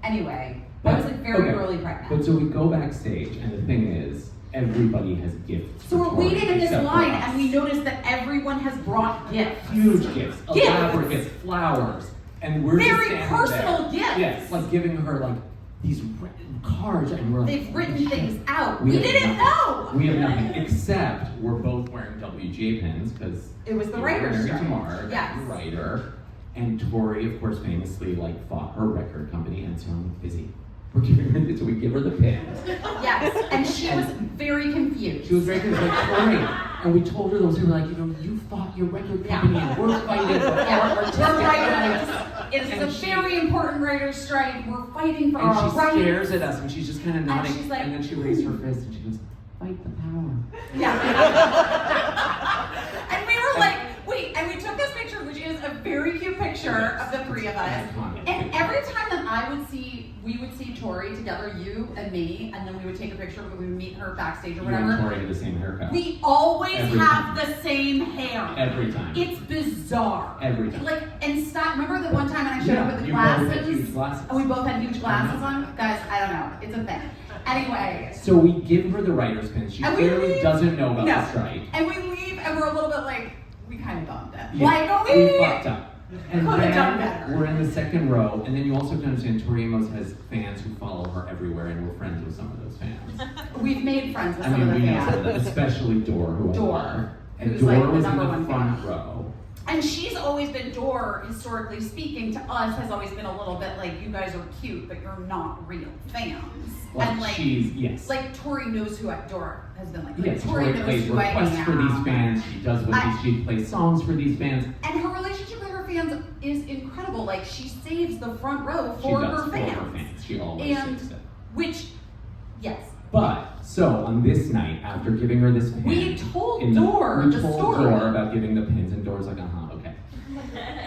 Anyway, I was like very early pregnant. But so we go backstage, and the thing is, everybody has gifts. So we're for Tori waiting in this except for line, us. and we notice that everyone has brought gifts. Huge gifts, elaborate gifts, flowers, and we're just Very standing personal there. gifts. Yes, like giving her like these cards, and we're like, They've written "Holy things shit." out. We We have didn't nothing. know. We have nothing except we're both wearing WGA pins because It was the writer's strike. Tomorrow, Yes. the writer, and Tori, of course, famously like fought her record company, and so I'm busy. We're giving her, so we give her the pins. Yes, and she was very confused. She was very good, like, Tori. And we told her those, we were like, you fought your record company, and we're fighting for our artistic We're rights. writers. It's And a she- very important writer's strike. We're fighting for And our she rights. stares at us, and she's just kind of nodding, she's like- and then she raised her fist, and she goes, fight the power. Yeah. And we were like, wait, and we took this picture, which is a very cute picture of the three of us. And every time that we would see Tori together, you and me, and then we would take a picture, we would meet her backstage or You and whatever. Tori had the same haircut. We always Every have time. the same hair. Every time. It's bizarre. Every time. Like, and stop. Remember the one time when I showed up with the you both had glasses? huge glasses. And we both had huge glasses on? Guys, I don't know. It's a thing. Anyway. So we give her the writer's pin. She And we clearly leave- doesn't know about No. the strike. And we leave, and we're a little bit like, we kind of bombed it. Yeah, Like, we fucked up. And Could've then done better. we're in the second row, and then you also have to understand Tori Amos has fans who follow her everywhere, and we're friends with some of those fans. We've made friends with I some mean, of we the know some of them, fans. especially Dor, who I Dor, love. And who's Dor like the was in number the one front fan. row. And she's always been, Dor, historically speaking, to us, has always been a little bit like, you guys are cute, but you're not real fans. And like, Yes. like Tori knows who Dor has been like. Yes, Tori Tori knows plays who I requests am. for these fans. She does she plays songs for these fans. And her relationship with her fans is incredible. Like, she saves the front row for She does her for fans. her fans. She always And saves it. which, yes. But so on this night, after giving her this pin, We told in Dor we the told story. Dor about giving the pins, and Dor's like, okay.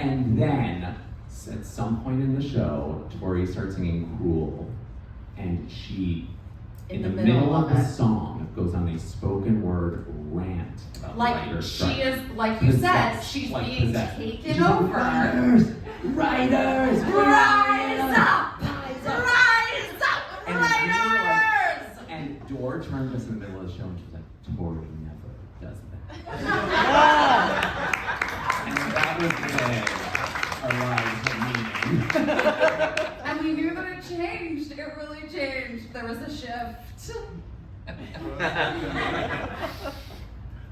And then at some point in the show, Tori starts singing "Cruel," and she, in the middle of the it. song, goes on a spoken word rant about the Like, writer's she strike. is, like you said, Possessed, she's like being possessed. taken She's like, over. Writers! Rise Rise up! Rise up! Rise up, And we were like- writers! And Dor turned to us in the middle of the show, and she was like, Tori never does that. And that was the day our lives had meaning. And we knew that it changed. It really changed. There was a shift.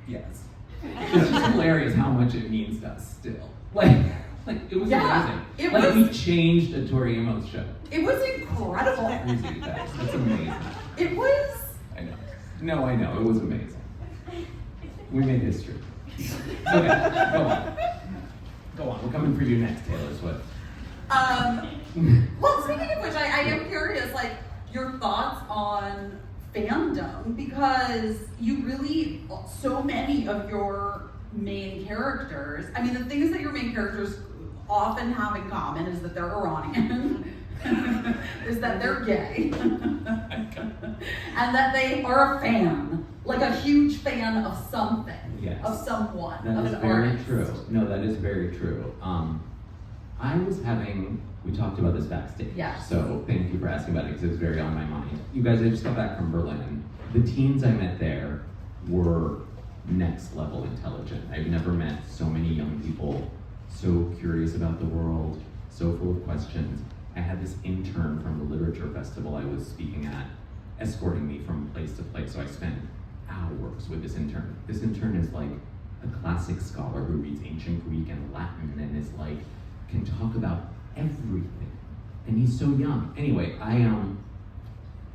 Yes. It's just hilarious how much it means to us still. Like it was amazing. We changed a Tori Amos show. It was incredible. Crazy. That's amazing. It was. I know. No, I know. It was amazing. We made history. Okay, go on. Go on. We're coming for you next, Taylor Swift. Well, speaking of which, I am curious, like, your thoughts on fandom, because you really, so many of your main characters, I mean, the things that your main characters often have in common is that they're Iranian, is that they're gay, and that they are a fan, like a huge fan of something, yes. Of someone, that of is an very artist. true. No, that is very true. We talked about this backstage. Yes. So thank you for asking about it because it's very on my mind. You guys, I just got back from Berlin. The teens I met there were next level intelligent. I've never met so many young people so curious about the world, so full of questions. I had this intern from the literature festival I was speaking at, escorting me from place to place. So I spent hours with this intern. This intern is like a classic scholar who reads ancient Greek and Latin and is like, can talk about everything. And he's so young. Anyway,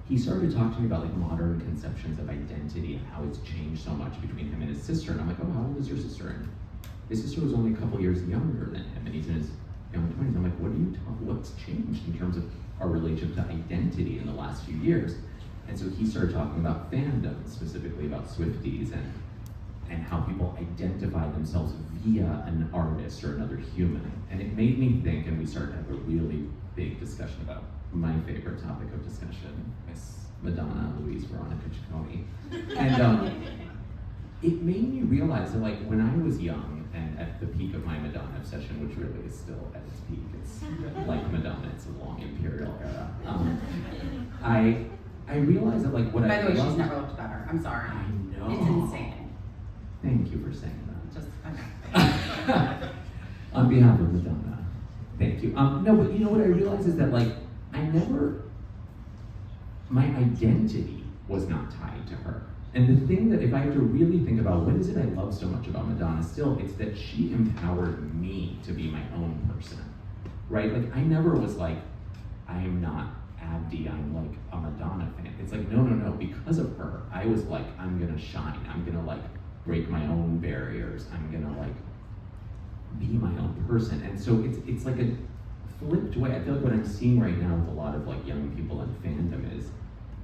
he started to talk to me about like modern conceptions of identity and how it's changed so much between him and his sister. And I'm like, oh, how old is your sister? And his sister was only a couple years younger than him, and he's in his young 20s. I'm like, what's changed in terms of our relationship to identity in the last few years? And so he started talking about fandom, specifically about Swifties and how people identify themselves via an artist or another human. And it made me think, and we started to have a really big discussion about my favorite topic of discussion, Miss Madonna, Louise Veronica Ciccone. And it made me realize that like when I was young and at the peak of my Madonna obsession, which really is still at its peak, it's like Madonna, it's a long imperial era. I realized that like what By I the way, loved, she's never looked better. I'm sorry. I know. It's insane. Thank you for saying that. Just, okay. On behalf of Madonna, thank you. No, but you know what I realized is that like my identity was not tied to her. And the thing that if I have to really think about what is it I love so much about Madonna still, it's that she empowered me to be my own person, right? Like I never was like, I am not Abdi, I'm like a Madonna fan. It's like, no, because of her, I was like, I'm gonna shine, I'm gonna like break my own barriers, I'm gonna like be my own person. And so it's like a flipped way. I feel like what I'm seeing right now with a lot of like young people in fandom is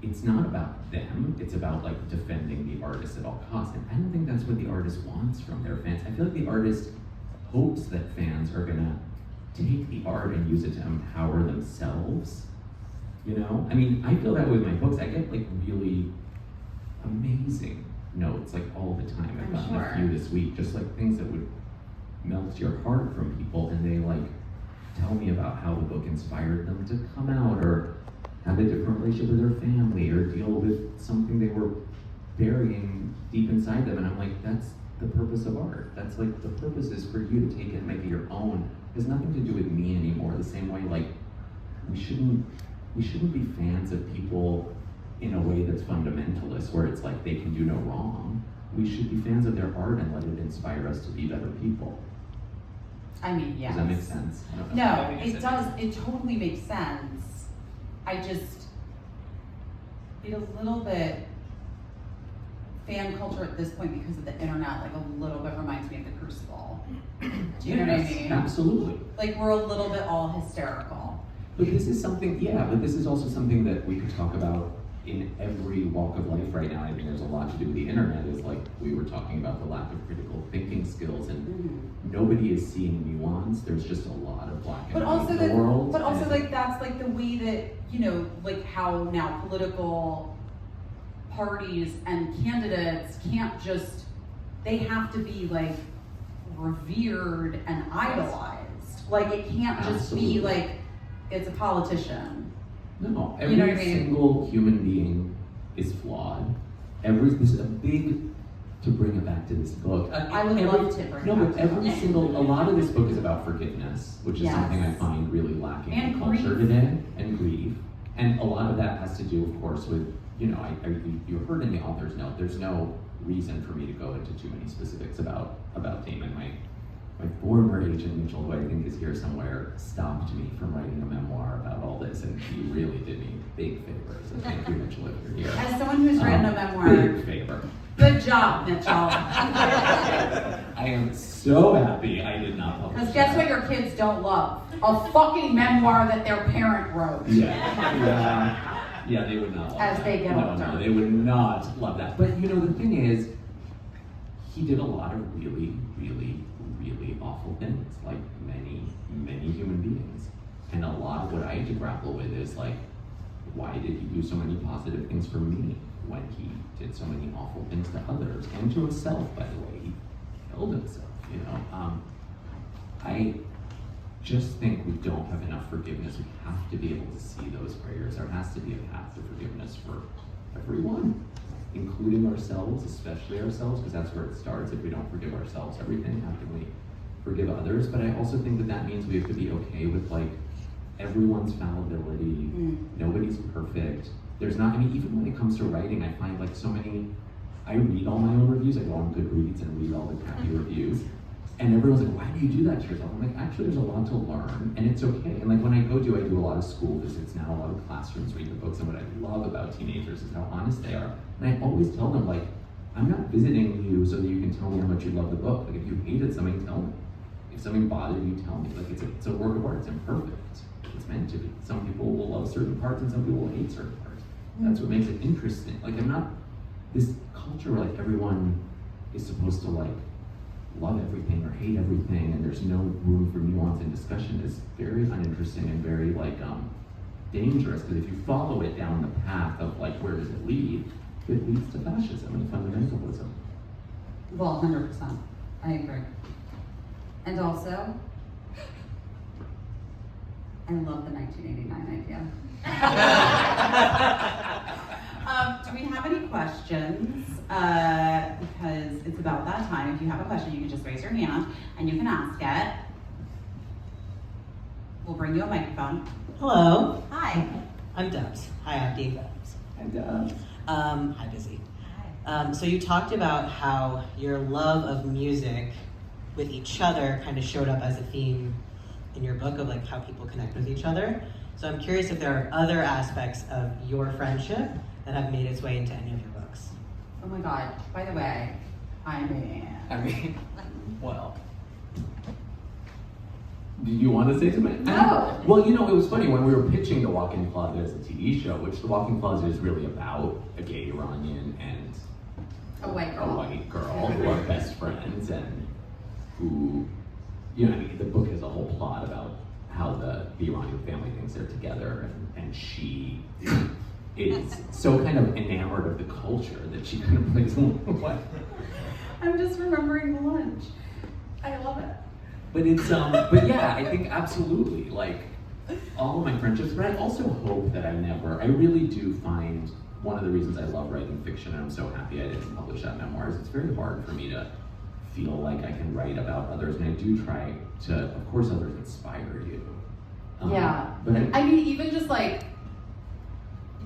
it's not about them, it's about like defending the artist at all costs. And I don't think that's what the artist wants from their fans. I feel like the artist hopes that fans are gonna take the art and use it to empower themselves. You know? I mean, I feel that way with my books. I get like really amazing notes like all the time. I've gotten a few this week, just like things that would melt your heart from people, and they like tell me about how the book inspired them to come out or have a different relationship with their family or deal with something they were burying deep inside them. And I'm like, that's the purpose of art. That's like the purpose is for you to take it and make it your own. It has nothing to do with me anymore. The same way like we shouldn't be fans of people in a way that's fundamentalist where it's like they can do no wrong. We should be fans of their art and let it inspire us to be better people. I mean, yes. Does that make sense? No, it does. It totally makes sense. It a little bit, fan culture at this point because of the internet, like a little bit reminds me of the Crucible. Do you know what I mean? Absolutely. Like we're a little bit all hysterical. But this is something, but this is also something that we could talk about in every walk of life right now. I think there's a lot to do with the internet, is like we were talking about the lack of critical thinking skills, and nobody is seeing nuance. There's just a lot of black and white in the world. But also like that's like the way that, you know, like how now political parties and candidates can't just, they have to be like revered and idolized. Like it can't just be like, it's a politician. No, every you know what I mean? single human being is flawed. This is a big, to bring it back to this book. I would love to bring it No, back but a lot of this book is about forgiveness, which is something I find really lacking and in culture today, and grief. And a lot of that has to do, of course, with, you heard in the author's note, there's no reason for me to go into too many specifics about Damon. My former agent, Mitchell, who I think is here somewhere, stopped me from writing a memoir about all this, and he really did me big favors. So thank you, Mitchell, if you're here. As someone who's written a memoir, big favor. Good job, Mitchell. I am so happy I did not publish. Because guess what your kids don't love? A fucking memoir that their parent wrote. Yeah, they would not love As that. they get older. No, they would not love that. But the thing is, he did a lot of really, really, really awful things, like many, many human beings. And a lot of what I had to grapple with is like, why did he do so many positive things for me when he did so many awful things to others and to himself, by the way? He killed himself, I just think we don't have enough forgiveness. We have to be able to see those prayers. There has to be a path to forgiveness for everyone, including ourselves, especially ourselves, because that's where it starts. If we don't forgive ourselves, everything, how can we forgive others? But I also think that means we have to be okay with like everyone's fallibility. Nobody's perfect. There's not, even when it comes to writing, I find like so many, I read all my own reviews. I go on Goodreads and read all the crappy reviews. And everyone's like, why do you do that to yourself? I'm like, actually, there's a lot to learn, and it's okay. And like when I do a lot of school visits now, a lot of classrooms, read the books, and what I love about teenagers is how honest they are. And I always tell them, like, I'm not visiting you so that you can tell me how much you love the book. Like, if you hated something, tell me. If something bothered you, tell me. Like, it's a work of art. It's imperfect. It's meant to be. Some people will love certain parts, and some people will hate certain parts. That's what makes it interesting. Like, I'm not this culture where like everyone is supposed to like love everything or hate everything, and there's no room for nuance and discussion is very uninteresting and very like dangerous, because if you follow it down the path of like where does it lead, it leads to fascism and fundamentalism. Well, 100%. I agree. And also, I love the 1989 idea. Do we have any questions? Because it's about that time. If you have a question, you can just raise your hand and you can ask it. We'll bring you a microphone. Hello. Hi. I'm Debs. Hi, Abdi. Hi, Debs. Hi, Busy. Hi. So you talked about how your love of music with each other kind of showed up as a theme in your book of like how people connect with each other. So I'm curious if there are other aspects of your friendship that have made its way into any of your books. Oh my God. By the way, Well. Do you want to say something? No. Well, it was funny when we were pitching The Walk-In Closet as a TV show, which The Walk-In Closet is really about a gay Iranian and a white girl who are best friends, and who, the book has a whole plot about how the Iranian family thinks they're together, and she is so kind of enamored of the culture that she kind of plays along with. I'm just remembering the lunch. I love it. But it's, but yeah, I think absolutely, like, all of my friendships, but I also hope that I really do find, one of the reasons I love writing fiction, and I'm so happy I didn't publish that memoir, is it's very hard for me to feel like I can write about others, and I do try to, of course, others inspire you. Yeah, but even just like,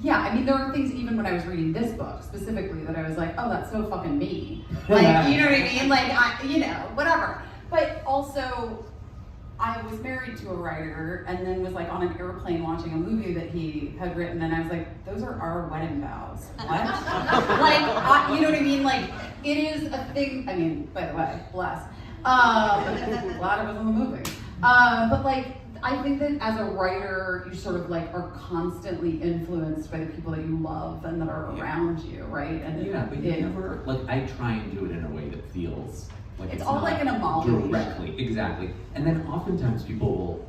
there are things even when I was reading this book specifically that I was like, oh, that's so fucking me. Like, you know what I mean? Like, whatever. But also, I was married to a writer and then was like on an airplane watching a movie that he had written, and I was like, those are our wedding vows. What? You know what I mean? Like, it is a thing. I mean, by the way, bless. Glad I was in the movie. But like, I think that as a writer, you sort of like are constantly influenced by the people that you love and that are around you, right? And but you never, like, I try and do it in a way that feels like it's all like an amalgamation. Directly, exactly. And then oftentimes people will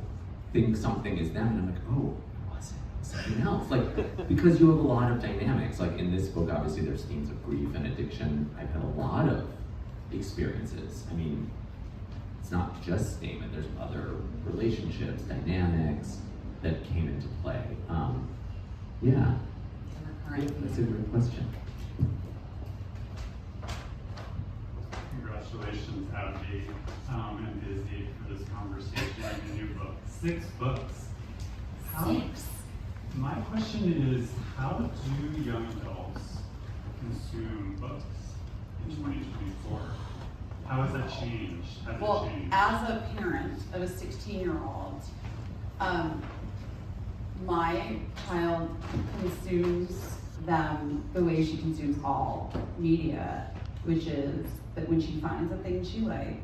think something is them, and I'm like, oh, it wasn't, it was something else. Like, because you have a lot of dynamics. Like in this book, obviously there's themes of grief and addiction. I've had a lot of experiences. I mean, it's not just Damon, there's other relationships, dynamics that came into play. Yeah, that's a great question. Congratulations, Abdi and Izzy, for this conversation and your new book. 6 books. 6. My question question is, how do young adults consume books in 2024? How has that changed? Has Well, it changed? as a parent of a 16-year-old, my child consumes them the way she consumes all media, which is that when she finds a thing she likes,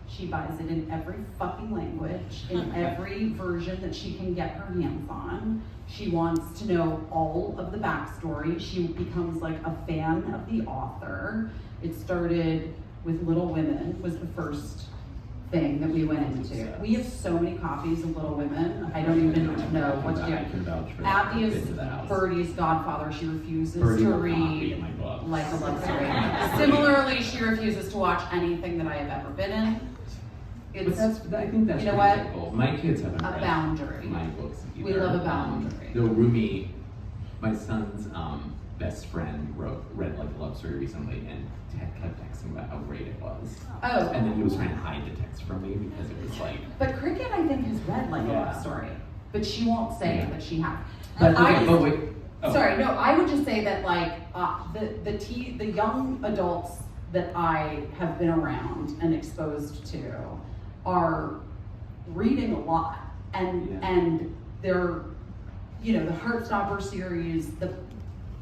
she buys it in every fucking language, in every version that she can get her hands on. She wants to know all of the backstory. She becomes like a fan of the author. It started with Little Women, was the first thing that we went into. We have so many copies of Little Women, I don't even know what to do. Abdi is Birdie's godfather. She refuses to read like a love story. Similarly, she refuses to watch anything that I have ever been in. It's, I think that's you know pretty what? typical. My kids haven't A read boundary. my books either. We love a boundary. Though Rumi, my son's best friend, read like a love story recently and kept texting about how great it was. Oh. And then he was trying to hide the text from me because it was like. But Cricket, I think, has read like a Yeah. love story, but she won't say Yeah. that she has. But I okay, just- but wait. Oh. Sorry, no, I would just say that like the young adults that I have been around and exposed to are reading a lot, and Yeah. and they're, you know, the Heartstopper series,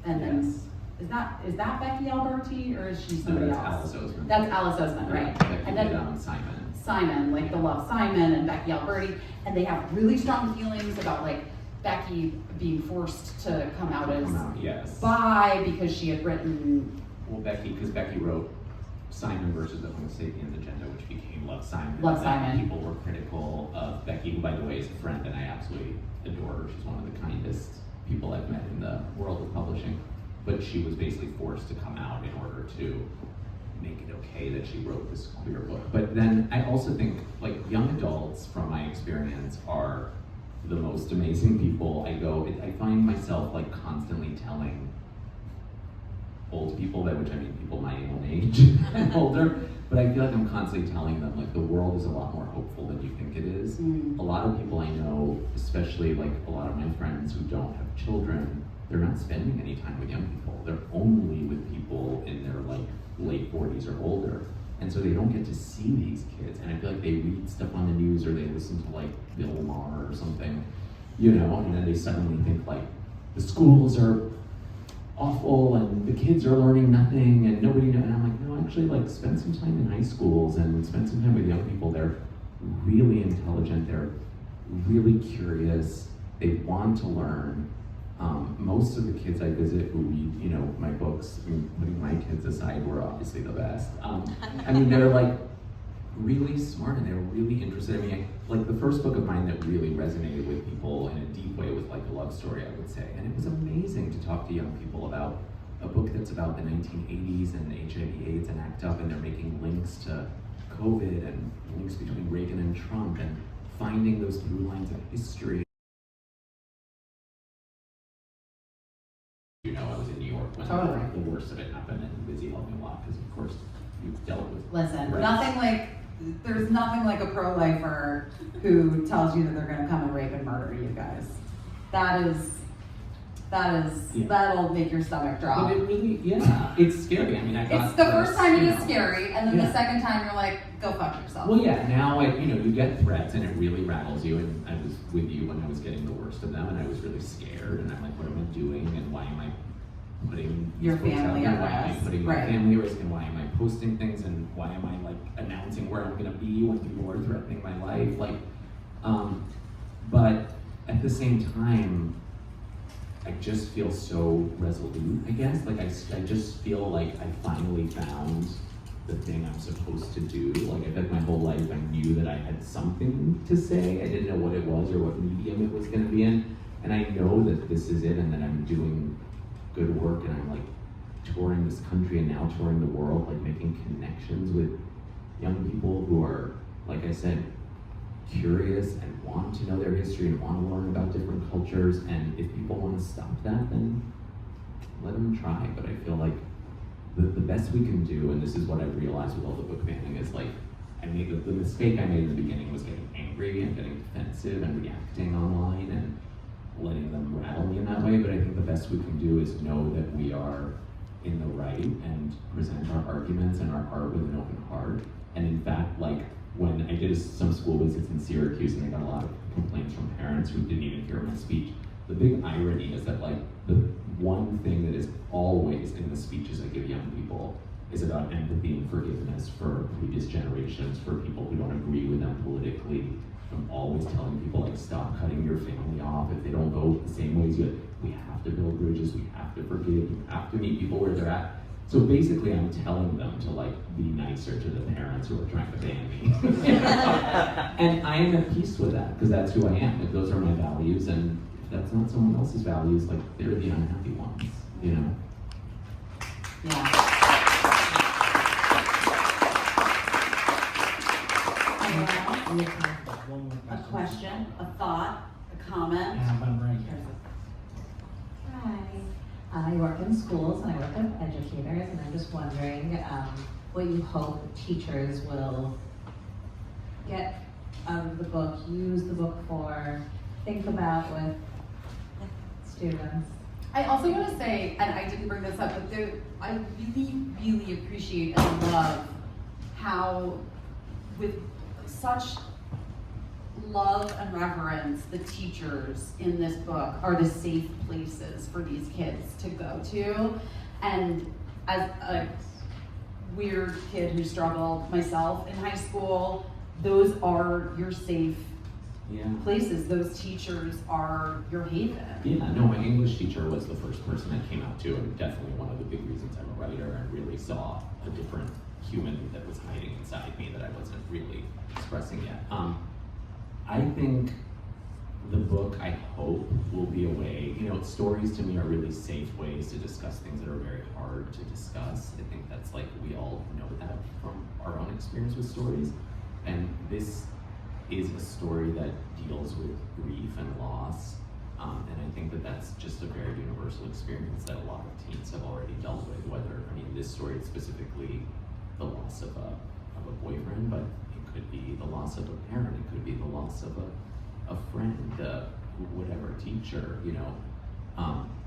and then is that Becky Alberti or is she somebody that's else? Alice Oseman. That's Alice Oseman, right? Becky And then did, Simon. Simon, like the Love Simon and Becky Alberti, and they have really strong feelings about like Becky being forced to come out as Yes. bi because she had written. Well, because Becky wrote Simon versus the Homo sapiens agenda, which became Love Simon. Love And Simon. People were critical of Becky, who, by the way, is a friend, and I absolutely adore her. She's one of the kindest people I've met in the world of publishing. But she was basically forced to come out in order to make it okay that she wrote this queer book. But then I also think, like, young adults, from my experience, are the most amazing people. I find myself, like, constantly telling old people, by which I mean people my own age and older, but I feel like I'm constantly telling them, like, the world is a lot more hopeful than you think it is. Mm. A lot of people I know, especially like a lot of my friends who don't have children, they're not spending any time with young people. They're only with people in their like late 40s or older. And so they don't get to see these kids. And I feel like they read stuff on the news or they listen to like Bill Maher or something, you know, and then they suddenly think like the schools are awful and the kids are learning nothing and nobody knows. And I'm like, no, actually, like, spend some time in high schools and spend some time with young people. They're really intelligent. They're really curious. They want to learn. Most of the kids I visit who read, you know, my books, I mean, putting my kids aside, were obviously the best. I mean, they're like really smart and they're really interested. I mean, like the first book of mine that really resonated with people in a deep way was like a love story, I would say. And it was amazing to talk to young people about a book that's about the 1980s and HIV/AIDS and ACT UP, and they're making links to COVID and links between Reagan and Trump and finding those through lines of history. You know, I was in New York when Totally. the worst of it happened, and Lizzie helped me a lot because, of course, you've dealt with. Listen, Right. there's nothing like a pro-lifer who tells you that they're gonna come and rape and murder you guys. Yeah. That'll make your stomach drop. But it really, yeah, it's scary. I mean, I got. It's the first time it you is know, scary, and then Yeah. the second time you're like, go fuck yourself. Well, yeah, now, you get threats and it really rattles you, and I was with you when I was getting the worst of them, and I was really scared, and I'm like, what am I doing, and why am I putting these Your books out family there? at Why am I risk, putting my right. family at risk, and why am I posting things, and why am I, like, announcing where I'm gonna be when people are threatening my life, like, but at the same time, I just feel so resolute, I guess. Like, I just feel like I finally found the thing I'm supposed to do. Like, I feel like my whole life I knew that I had something to say. I didn't know what it was or what medium it was gonna be in. And I know that this is it and that I'm doing good work and I'm like touring this country and now touring the world, like making connections with young people who are, like I said, curious and want to know their history and want to learn about different cultures. And if people want to stop that, then let them try. But I feel like the best we can do, and this is what I've realized with all the book banning, is like, I made the mistake I made in the beginning was getting angry and getting defensive and reacting online and letting them rattle me enough. best we can do is know that we are in the right and present our arguments and our art with an open heart. And in fact, like when I did some school visits in Syracuse and I got a lot of complaints from parents who didn't even hear my speech, the big irony is that like the one thing that is always in the speeches I give young people is about empathy and forgiveness for previous generations, for people who don't agree with them politically. I'm always telling people, like, stop cutting your family off if they don't vote the same way as you. We have to build bridges, we have to forgive, you have to meet people where they're at. So basically I'm telling them to like be nicer to the parents who are trying to ban me. And I am at peace with that, because that's who I am. Like, those are my values, and if that's not someone else's values, like, they're the unhappy ones, you know? Yeah. A question, a thought, a comment. Hi. I work in schools and I work with educators, and I'm just wondering what you hope teachers will get out of the book, use the book for, think about with students. I also want to say, and I didn't bring this up, but I really, really appreciate and love how, with such love and reverence, the teachers in this book are the safe places for these kids to go to. And as a weird kid who struggled myself in high school, those are your safe places. Those teachers are your haven. Yeah, no, my English teacher was the first person I came out to, and definitely one of the big reasons I'm a writer, and really saw a different human that was hiding inside me that I wasn't really expressing yet. I think the book, I hope, will be a way, you know, stories to me are really safe ways to discuss things that are very hard to discuss. I think that's like, we all know that from our own experience with stories. And this is a story that deals with grief and loss. And I think that that's just a very universal experience that a lot of teens have already dealt with, whether, I mean, this story is specifically the loss of a boyfriend, but it could be the loss of a parent, it could be the loss of a friend, whatever, teacher, you know.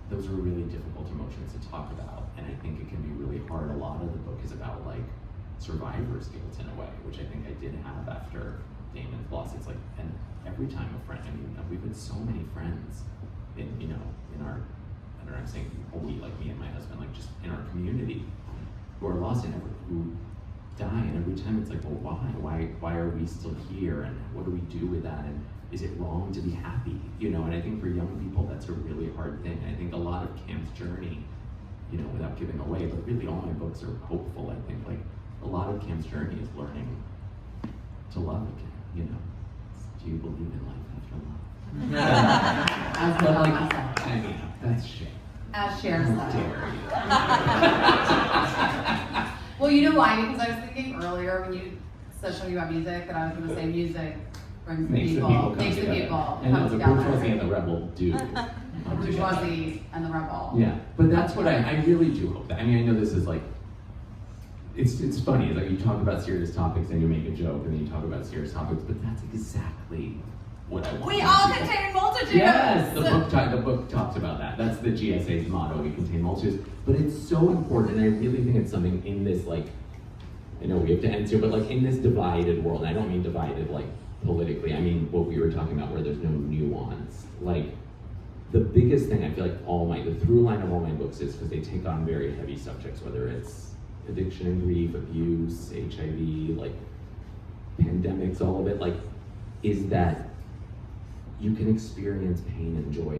Those are really difficult emotions to talk about, and I think it can be really hard. A lot of the book is about like survivor's guilt in a way, which I think I did have after Damon's loss. It's like, and every time a friend, I mean, we've had so many friends in, you know, in our, I don't know, I'm saying we, like me and my husband, like just in our community, who are lost and who die, and every time it's like, well, why are we still here, and what do we do with that, and is it wrong to be happy, you know? And I think for young people that's a really hard thing. I think a lot of Cam's journey, you know, without giving away, but really all my books are hopeful. I think like a lot of Cam's journey is learning to love again, you know. Do you believe in life after love? As But well like, myself. I mean, that's shit. As shares How dare you? Well, you know why? Because I was thinking earlier when you said something about music that I was going to say music brings the Makes people, come makes the together. people And come the together. bourgeoisie and the rebel do. The come together. bourgeoisie and the rebel. Yeah, but that's what I really do hope that. I mean, I know this is like, it's funny, it's like you talk about serious topics and you make a joke, and then you talk about serious topics, but that's exactly what I want. We young all people- contain multitudes. Yes, the book talks about that. That's the GSA's motto, we contain multitudes. But it's so important, and I really think it's something in this, like, I know we have to end soon, but like in this divided world, and I don't mean divided like politically, I mean what we were talking about where there's no nuance. Like, the biggest thing I feel like the through line of all my books is because they take on very heavy subjects, whether it's addiction and grief, abuse, HIV, like pandemics, all of it, like, is that you can experience pain and joy